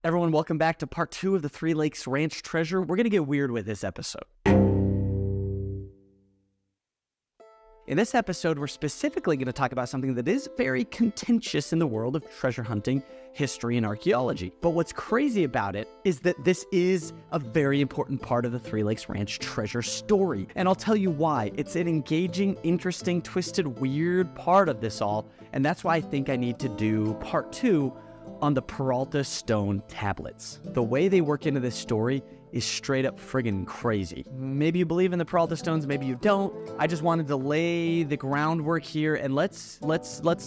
Everyone, welcome back to part 2 of the Three Lakes Ranch treasure. We're going to get weird with this episode. In this episode, we're specifically going to talk about something that is very contentious in the world of treasure hunting, history, and archaeology. But what's crazy about it is that this is a very important part of the Three Lakes Ranch treasure story. And I'll tell you why. It's an engaging, interesting, twisted, weird part of this all. And that's why I think I need to do part 2 on the Peralta Stone Tablets. The way they work into this story is straight up friggin' crazy. Maybe you believe in the Peralta stones, maybe you don't. I just wanted to lay the groundwork here, and let's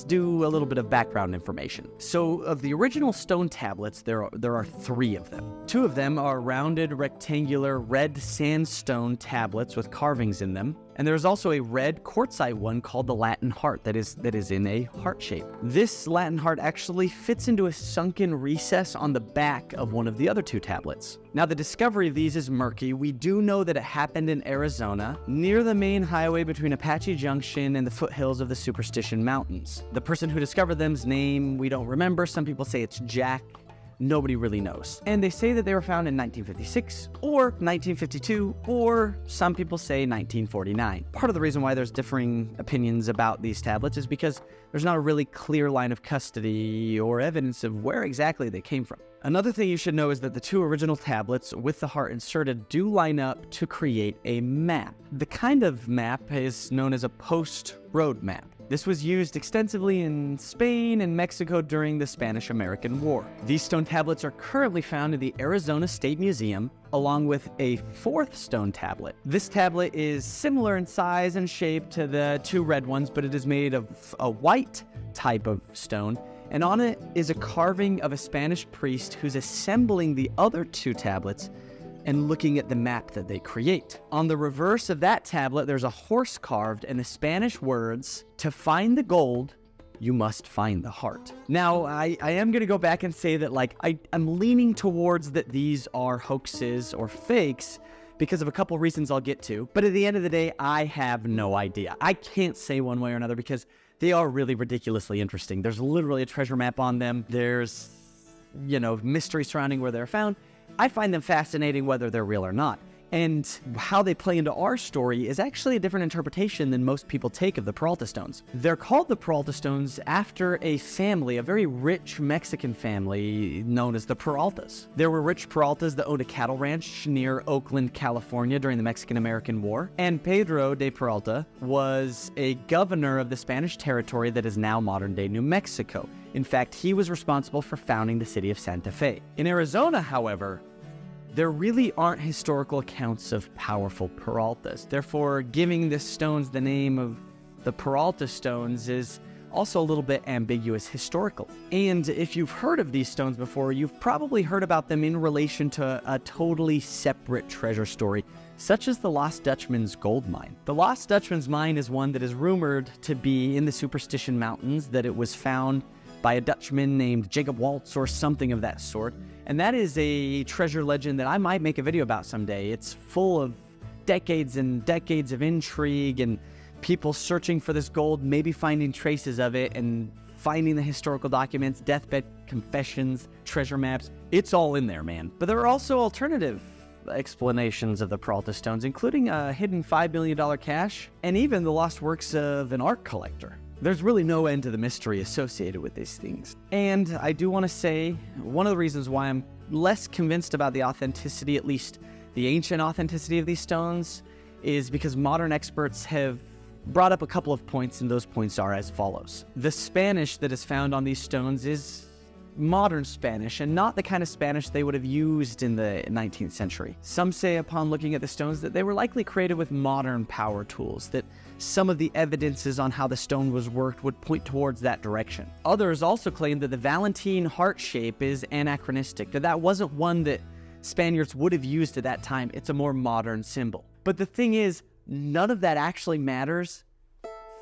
do a little bit of background information. So of the original stone tablets, there are 3 of them. 2 of them are rounded rectangular red sandstone tablets with carvings in them. And there's also a red quartzite one called the Latin Heart that is in a heart shape. This Latin Heart actually fits into a sunken recess on the back of one of the other 2 tablets. Now, the discovery of these is murky. We do know that it happened in Arizona, near the main highway between Apache Junction and the foothills of the Superstition Mountains. The person who discovered them's name, we don't remember. Some people say it's Jack. Nobody really knows. And they say that they were found in 1956 or 1952, or some people say 1949. Part of the reason why there's differing opinions about these tablets is because there's not a really clear line of custody or evidence of where exactly they came from. Another thing you should know is that the 2 original tablets with the heart inserted do line up to create a map. The kind of map is known as a post-road map. This was used extensively in Spain and Mexico during the Spanish-American War. These stone tablets are currently found in the Arizona State Museum, along with a 4th stone tablet. This tablet is similar in size and shape to the 2 red ones, but it is made of a white type of stone, and on it is a carving of a Spanish priest who's assembling the other 2 tablets and looking at the map that they create. On the reverse of that tablet, there's a horse carved and the Spanish words, "To find the gold, you must find the heart." Now, I am going to go back and say that I'm leaning towards that these are hoaxes or fakes because of a couple reasons I'll get to. But at the end of the day, I have no idea. I can't say one way or another because they are really ridiculously interesting. There's literally a treasure map on them. There's, mystery surrounding where they're found. I find them fascinating whether they're real or not. And how they play into our story is actually a different interpretation than most people take of the Peralta stones. They're called the Peralta stones after a family, a very rich Mexican family known as the Peraltas. There were rich Peraltas that owned a cattle ranch near Oakland, California during the Mexican-American War. And Pedro de Peralta was a governor of the Spanish territory that is now modern-day New Mexico. In fact, he was responsible for founding the city of Santa Fe. In Arizona, however, there really aren't historical accounts of powerful Peraltas. Therefore, giving the stones the name of the Peralta stones is also a little bit ambiguous historically. And if you've heard of these stones before, you've probably heard about them in relation to a totally separate treasure story, such as the Lost Dutchman's gold mine. The Lost Dutchman's mine is one that is rumored to be in the Superstition Mountains, that it was found by a Dutchman named Jacob Waltz or something of that sort. And that is a treasure legend that I might make a video about someday. It's full of decades and decades of intrigue and people searching for this gold, maybe finding traces of it and finding the historical documents, deathbed confessions, treasure maps. It's all in there, man. But there are also alternative explanations of the Peralta stones, including a hidden $5 million cache and even the lost works of an art collector. There's really no end to the mystery associated with these things. And I do want to say, one of the reasons why I'm less convinced about the authenticity, at least the ancient authenticity of these stones, is because modern experts have brought up a couple of points, and those points are as follows. The Spanish that is found on these stones is modern Spanish, and not the kind of Spanish they would have used in the 19th century. Some say upon looking at the stones that they were likely created with modern power tools, that some of the evidences on how the stone was worked would point towards that direction. Others also claim that the Valentine heart shape is anachronistic, that wasn't one that Spaniards would have used at that time. It's a more modern symbol. But the thing is, none of that actually matters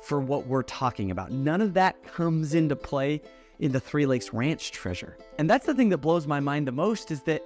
for what we're talking about. None of that comes into play in the Three Lakes Ranch treasure. And that's the thing that blows my mind the most, is that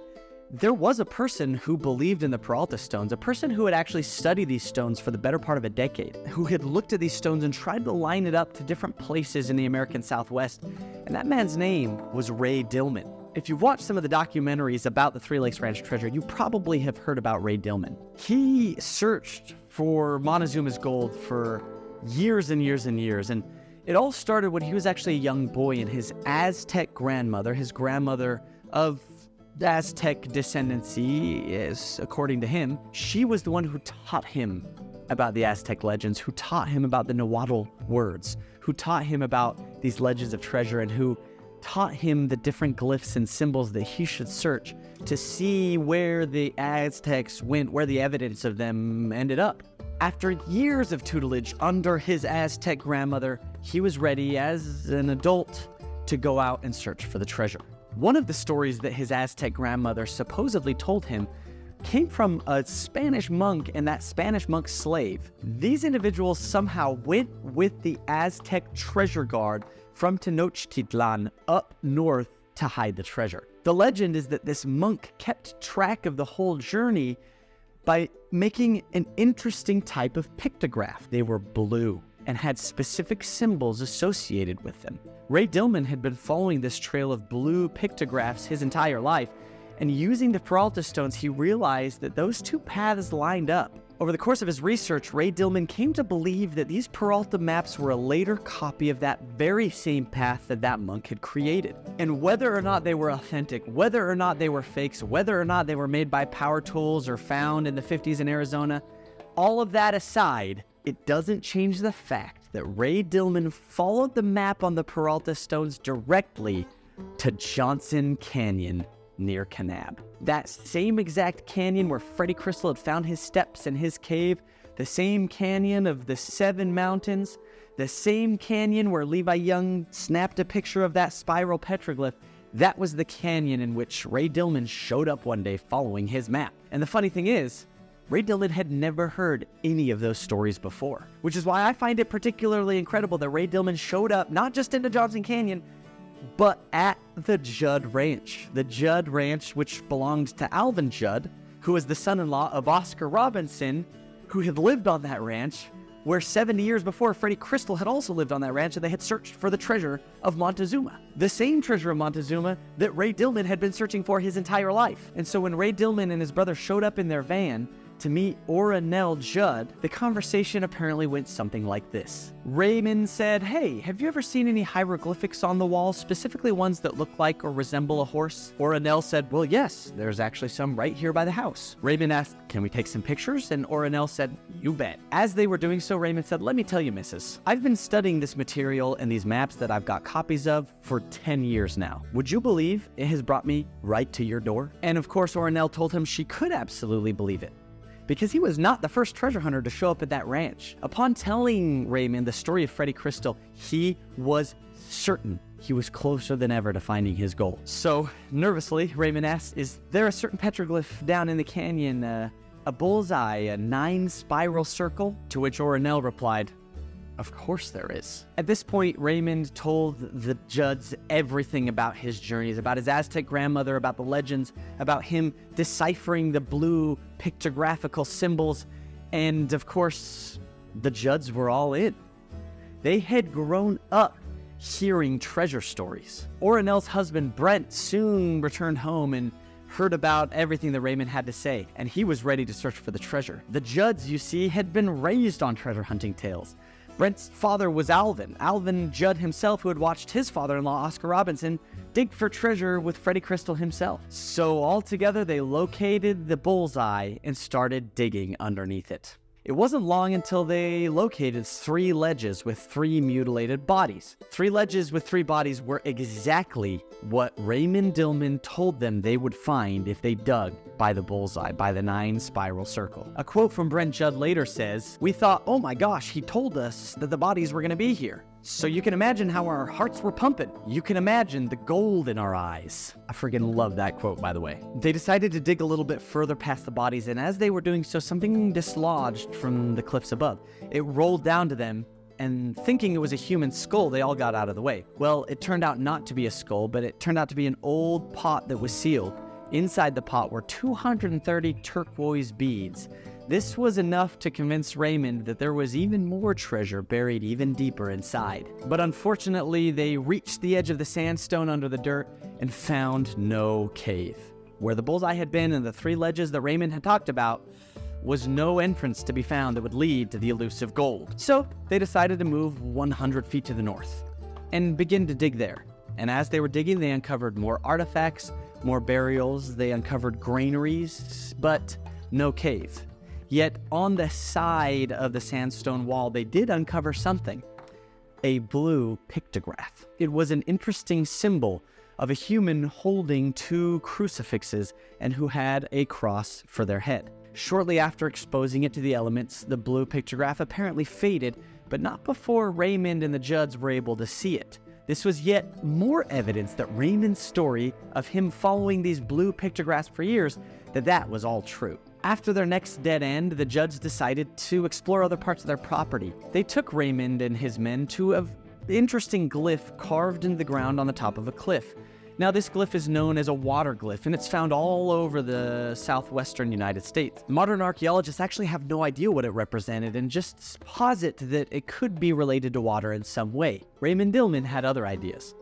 there was a person who believed in the Peralta stones, a person who had actually studied these stones for the better part of a decade, who had looked at these stones and tried to line it up to different places in the American Southwest. And that man's name was Ray Dillman. If you've watched some of the documentaries about the Three Lakes Ranch treasure, you probably have heard about Ray Dillman. He searched for Montezuma's gold for years and years and years, and it all started when he was actually a young boy, and his Aztec grandmother, his grandmother of Aztec descendancy, is, according to him, she was the one who taught him about the Aztec legends, who taught him about the Nahuatl words, who taught him about these legends of treasure, and who taught him the different glyphs and symbols that he should search to see where the Aztecs went, where the evidence of them ended up. After years of tutelage under his Aztec grandmother, he was ready as an adult to go out and search for the treasure. One of the stories that his Aztec grandmother supposedly told him came from a Spanish monk and that Spanish monk's slave. These individuals somehow went with the Aztec treasure guard from Tenochtitlan up north to hide the treasure. The legend is that this monk kept track of the whole journey by making an interesting type of pictograph. They were blue and had specific symbols associated with them. Ray Dillman had been following this trail of blue pictographs his entire life, and using the Peralta stones, he realized that those two paths lined up. Over the course of his research, Ray Dillman came to believe that these Peralta maps were a later copy of that very same path that that monk had created. And whether or not they were authentic, whether or not they were fakes, whether or not they were made by power tools or found in the 50s in Arizona, all of that aside, it doesn't change the fact that Ray Dillman followed the map on the Peralta stones directly to Johnson Canyon near Kanab. That same exact canyon where Freddie Crystal had found his steps and his cave, the same canyon of the 7 mountains, the same canyon where Levi Young snapped a picture of that spiral petroglyph, that was the canyon in which Ray Dillman showed up one day following his map. And the funny thing is, Ray Dillman had never heard any of those stories before, which is why I find it particularly incredible that Ray Dillman showed up not just into Johnson Canyon, but at the Judd Ranch. The Judd Ranch, which belonged to Alvin Judd, who was the son-in-law of Oscar Robinson, who had lived on that ranch, where 70 years before, Freddie Crystal had also lived on that ranch, and they had searched for the treasure of Montezuma. The same treasure of Montezuma that Ray Dillman had been searching for his entire life. And so when Ray Dillman and his brother showed up in their van to meet Ornell Judd, the conversation apparently went something like this. Raymond said, "Hey, have you ever seen any hieroglyphics on the wall, specifically ones that look like or resemble a horse?" Ornell said, "Well, yes, there's actually some right here by the house." Raymond asked, "Can we take some pictures?" And Ornell said, "You bet." As they were doing so, Raymond said, "Let me tell you, missus, I've been studying this material and these maps that I've got copies of for 10 years now. Would you believe it has brought me right to your door?" And of course, Ornell told him she could absolutely believe it, because he was not the first treasure hunter to show up at that ranch. Upon telling Raymond the story of Freddie Crystal, he was certain he was closer than ever to finding his gold. So, nervously, Raymond asked, "Is there a certain petroglyph down in the canyon, a bullseye, a 9-spiral circle?" To which Ornell replied, "Of course there is." At this point, Raymond told the Judds everything about his journeys, about his Aztec grandmother, about the legends, about him deciphering the blue pictographical symbols, and of course, the Judds were all in. They had grown up hearing treasure stories. Ornell's husband, Brent, soon returned home and heard about everything that Raymond had to say, and he was ready to search for the treasure. The Judds, you see, had been raised on treasure hunting tales. Brent's father was Alvin Judd himself, who had watched his father-in-law, Oscar Robinson, dig for treasure with Freddie Crystal himself. So all together, they located the bullseye and started digging underneath it. It wasn't long until they located 3 ledges with 3 mutilated bodies. 3 ledges with 3 bodies were exactly what Raymond Dillman told them they would find if they dug by the bullseye, by the 9-spiral circle. A quote from Brent Judd later says, "We thought, oh my gosh, he told us that the bodies were going to be here. So you can imagine how our hearts were pumping. You can imagine the gold in our eyes." I friggin' love that quote, by the way. They decided to dig a little bit further past the bodies, and as they were doing so, something dislodged from the cliffs above. It rolled down to them, and thinking it was a human skull, they all got out of the way. Well, it turned out not to be a skull, but it turned out to be an old pot that was sealed. Inside the pot were 230 turquoise beads This was enough to convince Raymond that there was even more treasure buried even deeper inside. But unfortunately, they reached the edge of the sandstone under the dirt and found no cave. Where the bullseye had been and the 3 ledges that Raymond had talked about was no entrance to be found that would lead to the elusive gold. So they decided to move 100 feet to the north and begin to dig there. And as they were digging, they uncovered more artifacts, more burials, they uncovered granaries, but no cave. Yet on the side of the sandstone wall, they did uncover something, a blue pictograph. It was an interesting symbol of a human holding 2 crucifixes and who had a cross for their head. Shortly after exposing it to the elements, the blue pictograph apparently faded, but not before Raymond and the Judds were able to see it. This was yet more evidence that Raymond's story of him following these blue pictographs for years, that was all true. After their next dead end, the Judds decided to explore other parts of their property. They took Raymond and his men to an interesting glyph carved into the ground on the top of a cliff. Now, this glyph is known as a water glyph, and it's found all over the southwestern United States. Modern archaeologists actually have no idea what it represented and just posit that it could be related to water in some way. Raymond Dillman had other ideas.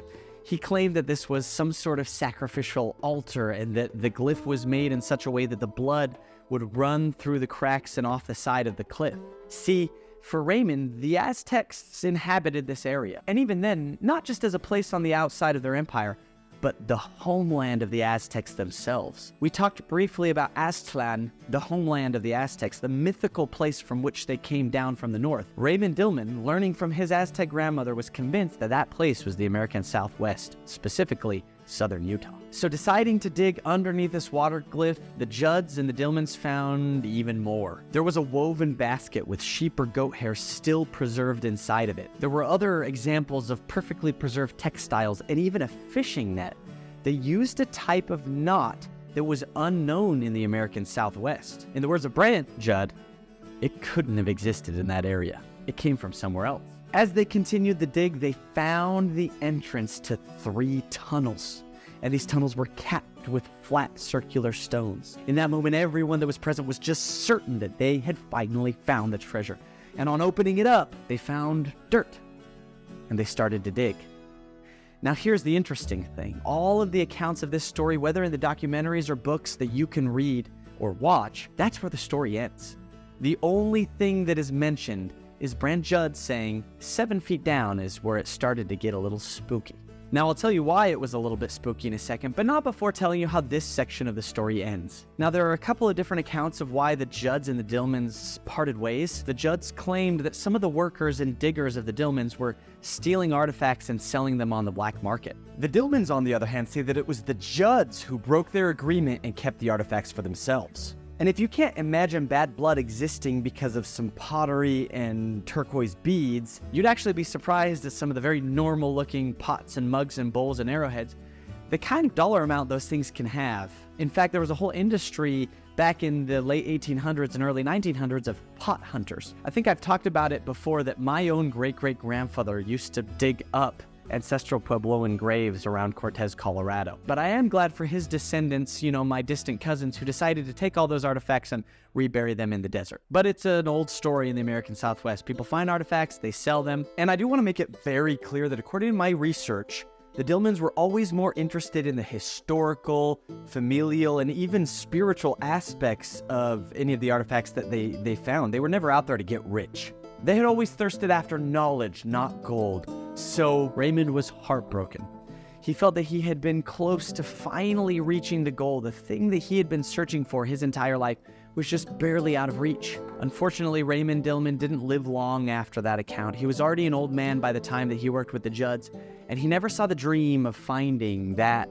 He claimed that this was some sort of sacrificial altar and that the glyph was made in such a way that the blood would run through the cracks and off the side of the cliff. See, for Raymond, the Aztecs inhabited this area, and even then, not just as a place on the outside of their empire, but the homeland of the Aztecs themselves. We talked briefly about Aztlan, the homeland of the Aztecs, the mythical place from which they came down from the north. Raymond Dillman, learning from his Aztec grandmother, was convinced that that place was the American Southwest, specifically southern Utah. So deciding to dig underneath this water glyph, the Judds and the Dillmans found even more. There was a woven basket with sheep or goat hair still preserved inside of it. There were other examples of perfectly preserved textiles and even a fishing net. They used a type of knot that was unknown in the American Southwest. In the words of Brant Judd, it couldn't have existed in that area. It came from somewhere else. As they continued the dig, they found the entrance to 3 tunnels, and these tunnels were capped with flat circular stones. In that moment, everyone that was present was just certain that they had finally found the treasure. And on opening it up, they found dirt, and they started to dig. Now here's the interesting thing. All of the accounts of this story, whether in the documentaries or books that you can read or watch, that's where the story ends. The only thing that is mentioned is Brant Judd saying 7 feet down is where it started to get a little spooky. Now, I'll tell you why it was a little bit spooky in a second, but not before telling you how this section of the story ends. Now, there are a couple of different accounts of why the Judds and the Dillmans parted ways. The Judds claimed that some of the workers and diggers of the Dillmans were stealing artifacts and selling them on the black market. The Dillmans, on the other hand, say that it was the Judds who broke their agreement and kept the artifacts for themselves. And if you can't imagine bad blood existing because of some pottery and turquoise beads, you'd actually be surprised at some of the very normal-looking pots and mugs and bowls and arrowheads, the kind of dollar amount those things can have. In fact, there was a whole industry back in the late 1800s and early 1900s of pot hunters. I think I've talked about it before that my own great-great-grandfather used to dig up ancestral Puebloan graves around Cortez, Colorado. But I am glad for his descendants, my distant cousins, who decided to take all those artifacts and rebury them in the desert. But it's an old story in the American Southwest. People find artifacts, they sell them, and I do want to make it very clear that according to my research, the Dillmans were always more interested in the historical, familial, and even spiritual aspects of any of the artifacts that they found. They were never out there to get rich. They had always thirsted after knowledge, not gold. So Raymond was heartbroken. He felt that he had been close to finally reaching the goal. The thing that he had been searching for his entire life was just barely out of reach. Unfortunately, Raymond Dillman didn't live long after that account. He was already an old man by the time that he worked with the Judds, and he never saw the dream of finding that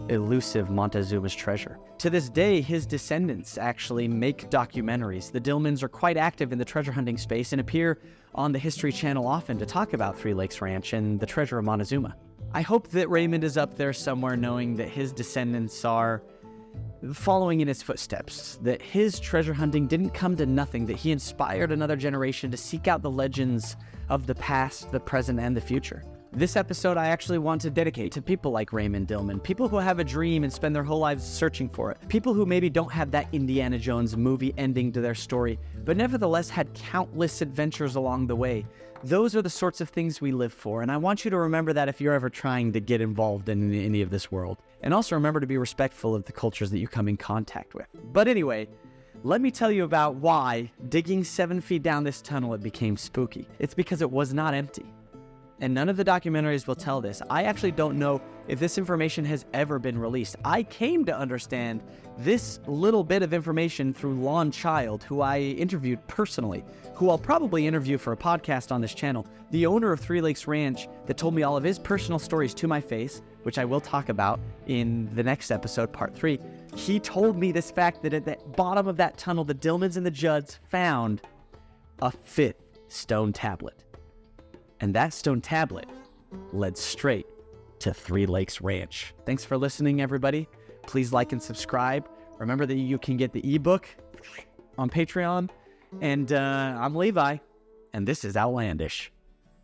elusive Montezuma's treasure. To this day, his descendants actually make documentaries. The Dillmans are quite active in the treasure hunting space and appear on the History Channel often to talk about Three Lakes Ranch and the treasure of Montezuma. I hope that Raymond is up there somewhere knowing that his descendants are following in his footsteps, that his treasure hunting didn't come to nothing, that he inspired another generation to seek out the legends of the past, the present, and the future. This episode I actually want to dedicate to people like Raymond Dillman, people who have a dream and spend their whole lives searching for it, people who maybe don't have that Indiana Jones movie ending to their story, but nevertheless had countless adventures along the way. Those are the sorts of things we live for, and I want you to remember that if you're ever trying to get involved in any of this world. And also remember to be respectful of the cultures that you come in contact with. But anyway, let me tell you about why, digging 7 feet down this tunnel, it became spooky. It's because it was not empty. And none of the documentaries will tell this. I actually don't know if this information has ever been released. I came to understand this little bit of information through Lon Child, who I interviewed personally, who I'll probably interview for a podcast on this channel, the owner of Three Lakes Ranch, that told me all of his personal stories to my face, which I will talk about in the next episode, part 3. He told me this fact that at the bottom of that tunnel, the Dillmans and the Judds found a 5th stone tablet. And that stone tablet led straight to Three Lakes Ranch. Thanks for listening, everybody. Please like and subscribe. Remember that you can get the ebook on Patreon. And I'm Levi, and this is Outlandish.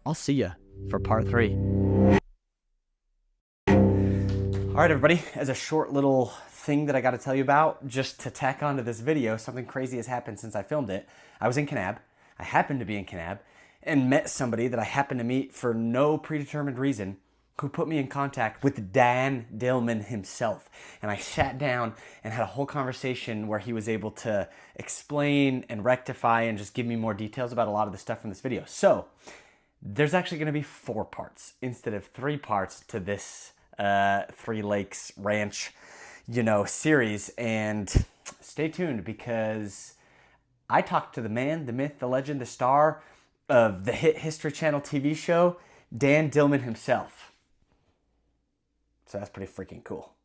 I'll see you for part 3. All right, everybody. As a short little thing that I got to tell you about, just to tack onto this video, something crazy has happened since I filmed it. I was in Kanab. I happened to be in Kanab, and met somebody that I happened to meet for no predetermined reason, who put me in contact with Dan Dillman himself. And I sat down and had a whole conversation where he was able to explain and rectify and just give me more details about a lot of the stuff from this video. So there's actually going to be 4 parts instead of 3 parts to this Three Lakes Ranch, series. And stay tuned, because I talked to the man, the myth, the legend, the star of the hit History Channel TV show, Dan Dillman himself. So that's pretty freaking cool.